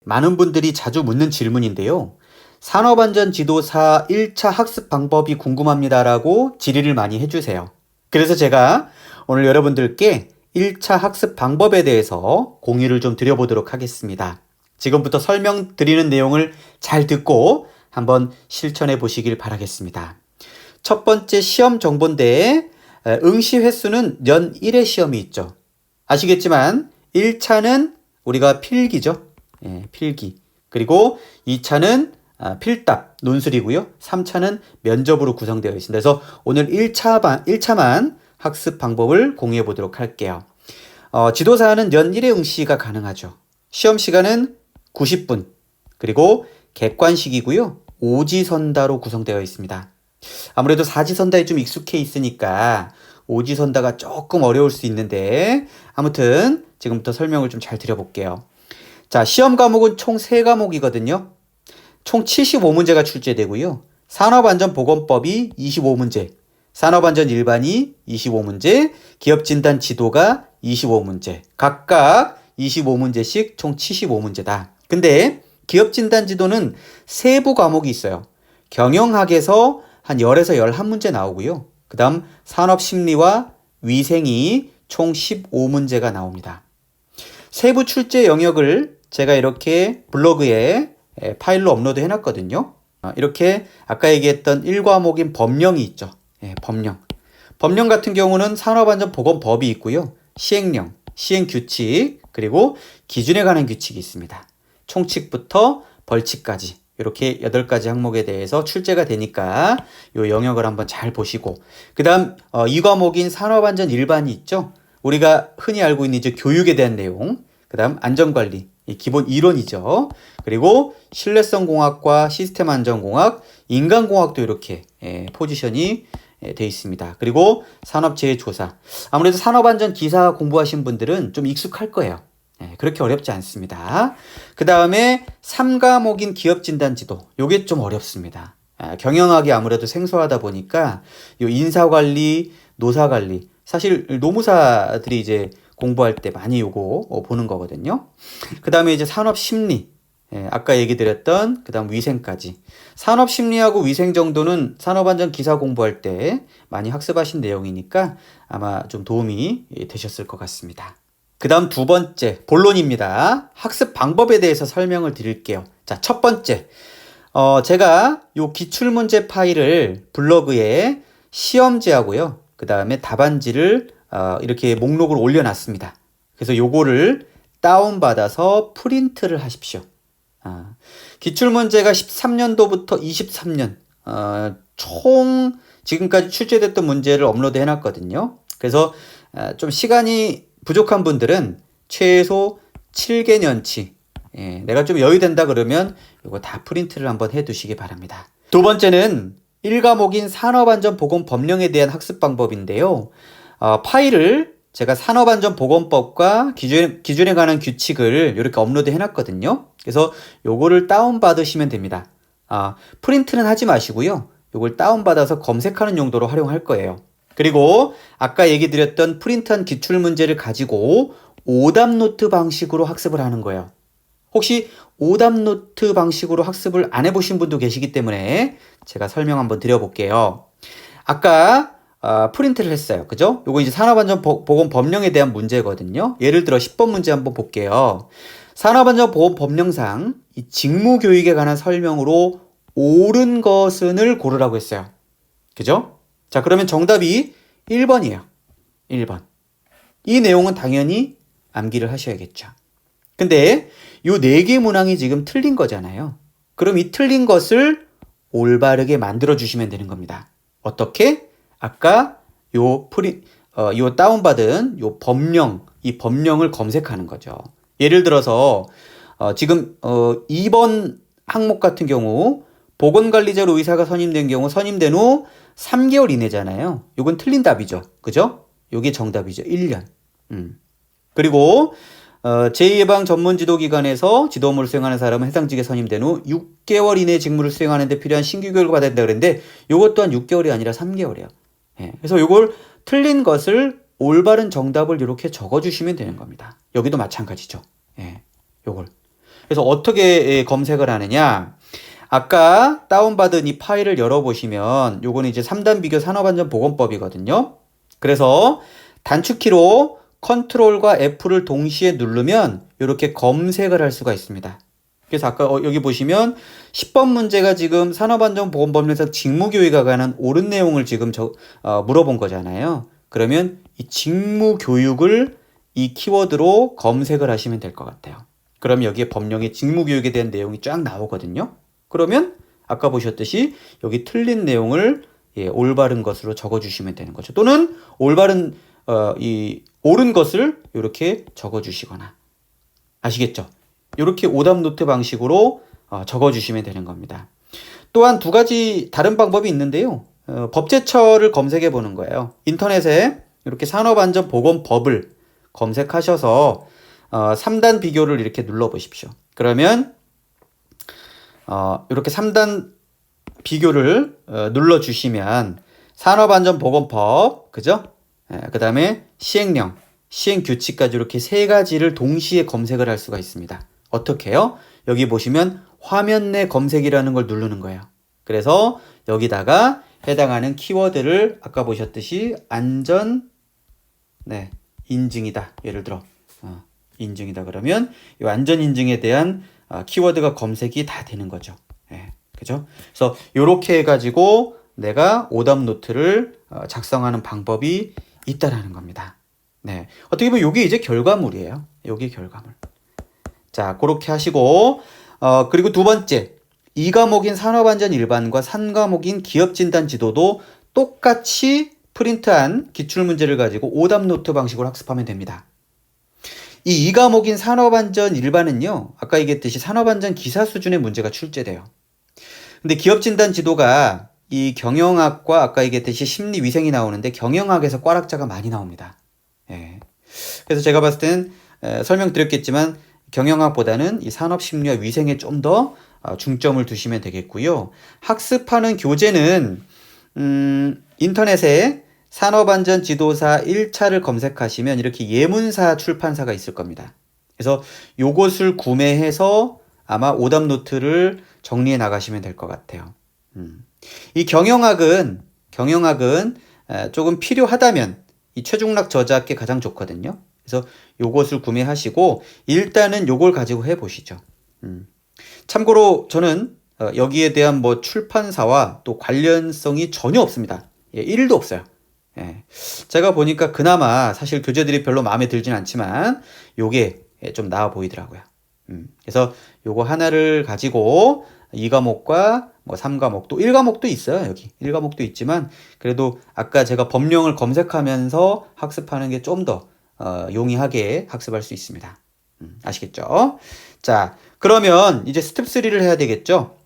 많은 분들이 자주 묻는 질문인데요. 산업안전지도사 1차 학습 방법이 궁금합니다라고 질의를 많이 해주세요. 그래서 제가 오늘 여러분들께 1차 학습 방법에 대해서 공유를 좀 드려보도록 하겠습니다. 지금부터 설명드리는 내용을 잘 듣고 한번 실천해 보시길 바라겠습니다. 첫 번째 시험 정보인데 응시 횟수는 연 1회 시험이 있죠. 아시겠지만 1차는 우리가 필기죠. 필기. 그리고 2차는 필답, 논술이고요. 3차는 면접으로 구성되어 있습니다. 그래서 오늘 1차만 학습 방법을 공유해 보도록 할게요. 지도사는 연 1회 응시가 가능하죠. 시험 시간은 90분. 그리고 객관식이고요. 오지선다로 구성되어 있습니다. 아무래도 사지선다에 좀 익숙해 있으니까 오지선다가 조금 어려울 수 있는데 아무튼 지금부터 설명을 좀 잘 드려볼게요. 자, 시험 과목은 총 3과목이거든요. 총 75문제가 출제되고요. 산업안전보건법이 25문제, 산업안전 일반이 25문제, 기업진단 지도가 25문제, 각각 25문제씩 총 75문제다. 근데 기업진단 지도는 세부 과목이 있어요. 경영학에서 한 10에서 11문제 나오고요. 그 다음 산업심리와 위생이 총 15문제가 나옵니다. 세부 출제 영역을 제가 이렇게 블로그에 파일로 업로드 해놨거든요. 이렇게 아까 얘기했던 1과목인 법령이 있죠. 법령. 법령 같은 경우는 산업안전보건법이 있고요. 시행령, 시행규칙, 그리고 기준에 관한 규칙이 있습니다. 총칙부터 벌칙까지 이렇게 8가지 항목에 대해서 출제가 되니까 이 영역을 한번 잘 보시고, 그 다음 2과목인 산업안전 일반이 있죠. 우리가 흔히 알고 있는 이제 교육에 대한 내용, 그 다음 안전관리, 기본 이론이죠. 그리고 신뢰성공학과 시스템안전공학, 인간공학도 이렇게 포지션이 되어 있습니다. 그리고 산업재해조사. 아무래도 산업안전기사 공부하신 분들은 좀 익숙할 거예요. 그렇게 어렵지 않습니다. 그 다음에 3과목인 기업진단지도. 요게 좀 어렵습니다. 경영학이 아무래도 생소하다 보니까 요 인사관리, 노사관리. 사실 노무사들이 이제 공부할 때 많이 요거 보는 거거든요. 그 다음에 이제 산업심리. 아까 얘기 드렸던 그 다음 위생까지. 산업심리하고 위생 정도는 산업안전기사 공부할 때 많이 학습하신 내용이니까 아마 좀 도움이 되셨을 것 같습니다. 그 다음 두 번째, 본론입니다. 학습 방법에 대해서 설명을 드릴게요. 자, 첫 번째. 제가 요 기출문제 파일을 블로그에 시험지하고요. 그 다음에 답안지를 이렇게 목록을 올려놨습니다. 그래서 요거를 다운받아서 프린트를 하십시오. 기출문제가 13년도부터 23년, 총 지금까지 출제됐던 문제를 업로드 해놨거든요. 그래서 좀 시간이 부족한 분들은 최소 7개년치, 내가 좀 여유된다 그러면 이거 다 프린트를 한번 해두시기 바랍니다. 두 번째는 1과목인 산업안전보건법령에 대한 학습 방법인데요. 파일을 제가 산업안전보건법과 기준에 관한 규칙을 이렇게 업로드 해놨거든요. 그래서 요거를 다운받으시면 됩니다. 프린트는 하지 마시고요. 요걸 다운받아서 검색하는 용도로 활용할 거예요. 그리고 아까 얘기 드렸던 프린트한 기출문제를 가지고 오답노트 방식으로 학습을 하는 거예요. 혹시 오답노트 방식으로 학습을 안 해보신 분도 계시기 때문에 제가 설명 한번 드려볼게요. 아까 프린트를 했어요. 그죠? 요거 이제 산업안전보건법령에 대한 문제거든요. 예를 들어 10번 문제 한번 볼게요. 산업안전보건법령상 이 직무교육에 관한 설명으로 옳은 것은을 고르라고 했어요. 그죠? 자, 그러면 정답이 1번이에요. 1번. 이 내용은 당연히 암기를 하셔야겠죠. 근데 요 4개 문항이 지금 틀린 거잖아요. 그럼 이 틀린 것을 올바르게 만들어 주시면 되는 겁니다. 어떻게? 아까 요 다운받은 요 법령, 이 법령을 검색하는 거죠. 예를 들어서 지금 2번 항목 같은 경우 보건관리자로 의사가 선임된 경우 선임된 후 3개월 이내잖아요. 요건 틀린 답이죠. 그죠? 요게 정답이죠. 1년. 그리고 제2예방 전문지도기관에서 지도 업무를 수행하는 사람은 해당직에 선임된 후 6개월 이내 직무를 수행하는 데 필요한 신규 교육을 받아야 된다 그랬는데 요것 또한 6개월이 아니라 3개월이에요. 그래서 요걸 틀린 것을 올바른 정답을 이렇게 적어주시면 되는 겁니다. 여기도 마찬가지죠. 요걸. 그래서 어떻게 검색을 하느냐? 아까 다운받은 이 파일을 열어보시면 요거는 이제 3단 비교 산업안전보건법이거든요. 그래서 단축키로 컨트롤과 F를 동시에 누르면 이렇게 검색을 할 수가 있습니다. 그래서 아까 여기 보시면 10번 문제가 지금 산업안전보건법에서 직무교육에 관한 옳은 내용을 지금 물어본 거잖아요. 그러면 이 직무교육을 이 키워드로 검색을 하시면 될 것 같아요. 그럼 여기에 법령의 직무교육에 대한 내용이 쫙 나오거든요. 그러면 아까 보셨듯이 여기 틀린 내용을 올바른 것으로 적어주시면 되는 거죠. 또는 올바른 옳은 것을 이렇게 적어주시거나, 아시겠죠? 이렇게 오답 노트 방식으로 적어주시면 되는 겁니다. 또한 두 가지 다른 방법이 있는데요. 법제처를 검색해 보는 거예요. 인터넷에 이렇게 산업안전보건법을 검색하셔서 3단 비교를 이렇게 눌러 보십시오. 그러면 이렇게 3단 비교를 눌러 주시면 산업안전보건법, 그죠? 그 다음에 시행령, 시행규칙까지 이렇게 세 가지를 동시에 검색을 할 수가 있습니다. 어떻게 해요? 여기 보시면 화면 내 검색이라는 걸 누르는 거예요. 그래서 여기다가 해당하는 키워드를 아까 보셨듯이 안전, 인증이다. 예를 들어 인증이다 그러면 이 안전 인증에 대한 키워드가 검색이 다 되는 거죠. 그죠? 그래서 이렇게 해가지고 내가 오답 노트를 작성하는 방법이 있다라는 겁니다. 어떻게 보면 이게 이제 결과물이에요. 여기 결과물. 자, 그렇게 하시고 그리고 두 번째, 2과목인 산업안전 일반과 3과목인 기업진단 지도도 똑같이 프린트한 기출문제를 가지고 오답 노트 방식으로 학습하면 됩니다. 이 2과목인 산업안전 일반은요, 아까 얘기했듯이 산업안전 기사 수준의 문제가 출제돼요. 근데 기업진단 지도가 이 경영학과 아까 얘기했듯이 심리위생이 나오는데 경영학에서 꽈락자가 많이 나옵니다. 그래서 제가 봤을 때는 설명드렸겠지만 경영학보다는 이 산업심리와 위생에 좀 더 중점을 두시면 되겠고요. 학습하는 교재는 인터넷에 산업안전지도사 1차를 검색하시면 이렇게 예문사 출판사가 있을 겁니다. 그래서 요것을 구매해서 아마 오답 노트를 정리해 나가시면 될 것 같아요. 이 경영학은 조금 필요하다면 이 최중락 저자께 가장 좋거든요. 그래서 요것을 구매하시고 일단은 요걸 가지고 해보시죠. 참고로 저는 여기에 대한 뭐 출판사와 또 관련성이 전혀 없습니다. 1도 없어요. 제가 보니까 그나마 사실 교재들이 별로 마음에 들진 않지만 요게 좀 나아 보이더라고요. 그래서 요거 하나를 가지고 2과목과 뭐 3과목 또 1과목도 있어요. 여기 1과목도 있지만 그래도 아까 제가 법령을 검색하면서 학습하는 게 좀 더 용이하게 학습할 수 있습니다. 아시겠죠? 자, 그러면 이제 스텝 3를 해야 되겠죠?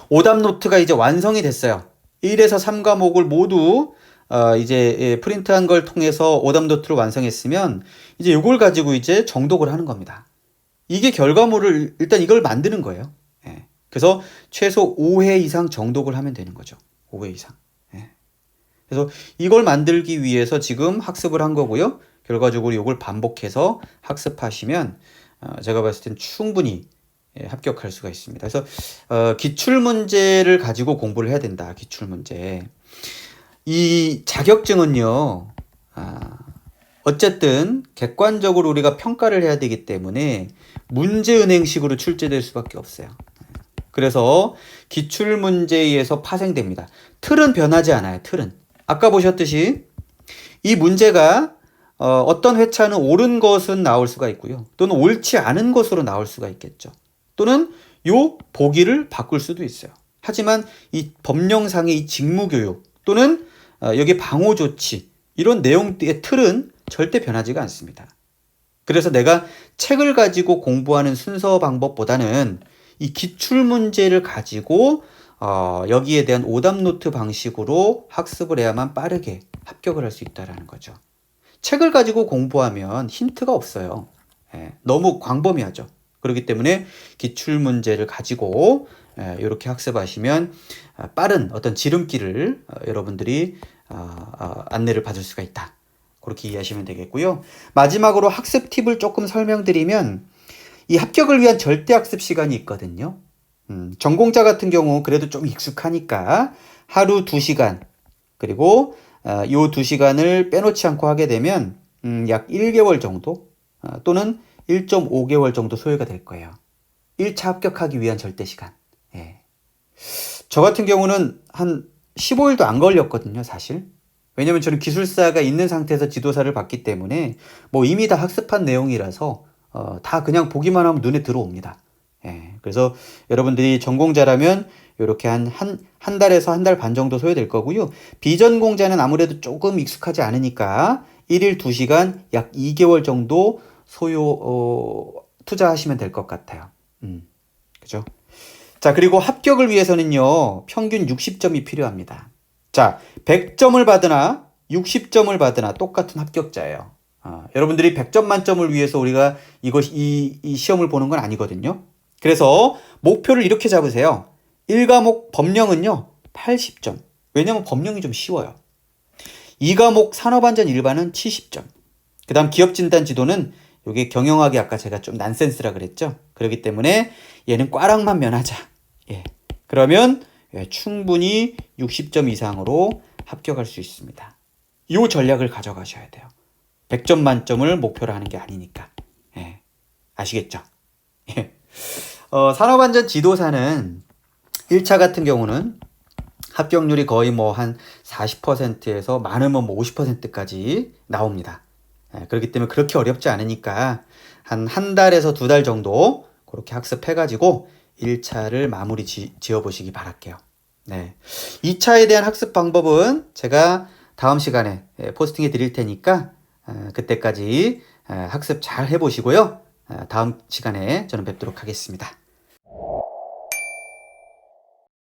오답 노트가 이제 완성이 됐어요. 1에서 3과목을 모두 이제 프린트한 걸 통해서 오답 노트를 완성했으면 이제 이걸 가지고 이제 정독을 하는 겁니다. 이게 결과물을 일단 이걸 만드는 거예요. 그래서 최소 5회 이상 정독을 하면 되는 거죠. 5회 이상. 그래서 이걸 만들기 위해서 지금 학습을 한 거고요. 결과적으로 이걸 반복해서 학습하시면 제가 봤을 땐 충분히 합격할 수가 있습니다. 그래서 기출문제를 가지고 공부를 해야 된다. 기출문제. 이 자격증은요. 어쨌든 객관적으로 우리가 평가를 해야 되기 때문에 문제은행식으로 출제될 수밖에 없어요. 그래서 기출문제에서 파생됩니다. 틀은 변하지 않아요. 틀은. 아까 보셨듯이 이 문제가 어떤 회차는 옳은 것은 나올 수가 있고요. 또는 옳지 않은 것으로 나올 수가 있겠죠. 또는 요 보기를 바꿀 수도 있어요. 하지만 이 법령상의 이 직무교육 또는 여기 방호조치 이런 내용의 틀은 절대 변하지가 않습니다. 그래서 내가 책을 가지고 공부하는 순서 방법보다는 이 기출문제를 가지고 여기에 대한 오답노트 방식으로 학습을 해야만 빠르게 합격을 할 수 있다는 거죠. 책을 가지고 공부하면 힌트가 없어요. 너무 광범위하죠. 그렇기 때문에 기출문제를 가지고 이렇게 학습하시면 빠른 어떤 지름길을 여러분들이 안내를 받을 수가 있다. 그렇게 이해하시면 되겠고요. 마지막으로 학습 팁을 조금 설명드리면 이 합격을 위한 절대 학습 시간이 있거든요. 전공자 같은 경우 그래도 좀 익숙하니까 하루 2시간, 그리고 요 2시간을 빼놓지 않고 하게 되면 약 1개월 정도 또는 1.5개월 정도 소요가 될 거예요. 1차 합격하기 위한 절대 시간. 예. 저 같은 경우는 한 15일도 안 걸렸거든요, 사실. 왜냐면 저는 기술사가 있는 상태에서 지도사를 봤기 때문에 뭐 이미 다 학습한 내용이라서 다 그냥 보기만 하면 눈에 들어옵니다. 예. 그래서 여러분들이 전공자라면 이렇게 한 달에서 한 달 반 정도 소요될 거고요. 비전공자는 아무래도 조금 익숙하지 않으니까 1일 2시간 약 2개월 정도 투자하시면 될 것 같아요. 그죠? 자, 그리고 합격을 위해서는요, 평균 60점이 필요합니다. 자, 100점을 받으나 60점을 받으나 똑같은 합격자예요. 여러분들이 100점 만점을 위해서 우리가 이 시험을 보는 건 아니거든요. 그래서 목표를 이렇게 잡으세요. 1과목 법령은요, 80점. 왜냐면 법령이 좀 쉬워요. 2과목 산업안전 일반은 70점. 그 다음 기업진단 지도는 이게 경영학이 아까 제가 좀 난센스라 그랬죠. 그렇기 때문에 얘는 꽈락만 면하자. 예. 그러면 충분히 60점 이상으로 합격할 수 있습니다. 이 전략을 가져가셔야 돼요. 100점 만점을 목표로 하는 게 아니니까. 예. 아시겠죠? 예. 산업안전 지도사는 1차 같은 경우는 합격률이 거의 뭐 한 40%에서 많으면 뭐 50%까지 나옵니다. 그렇기 때문에 그렇게 어렵지 않으니까 한 달에서 2달 정도 그렇게 학습해가지고 1차를 마무리 지어보시기 바랄게요. 네. 2차에 대한 학습 방법은 제가 다음 시간에 포스팅해 드릴 테니까 그때까지 학습 잘 해보시고요. 다음 시간에 저는 뵙도록 하겠습니다.